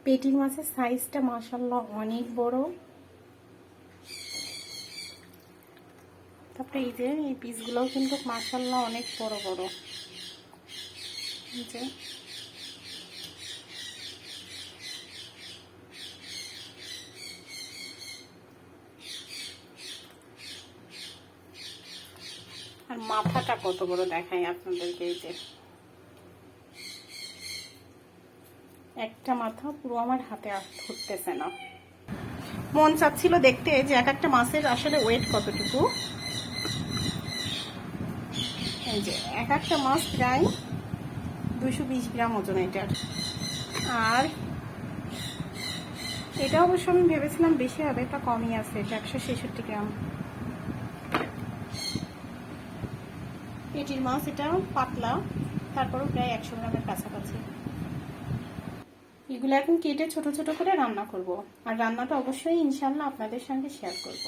পেটি মাছের সাইজটা মাশাআল্লাহ অনেক বড়। তারপরে এই যে এই পিসগুলোও কিন্তু মাশাআল্লাহ অনেক বড় বড়। এই যে আর মাথাটা কত বড় দেখাই আপনাদেরকে। এই যে একটা মাথা পুরো আমার হাতে ধরতেছে না। মন চাচ্ছিল দেখতে যে এক একটা মাছের আসলে ওয়েট কতটুকু। এই যে এক একটা মাছ প্রায় 220 গ্রাম ওজন এটার। আর এটা অবশ্য আমি ভেবেছিলাম বেশি হবে, এটা কমই আছে, এটা 166 গ্রাম। পেটির মাছ এটা পাতলা, তারপরও প্রায় 100 গ্রামের কাছাকাছি। এগুলো এখন কেটে ছোট ছোট করে রান্না করব, আর রান্নাটা অবশ্যই ইনশাআল্লাহ আপনাদের সঙ্গে শেয়ার করব।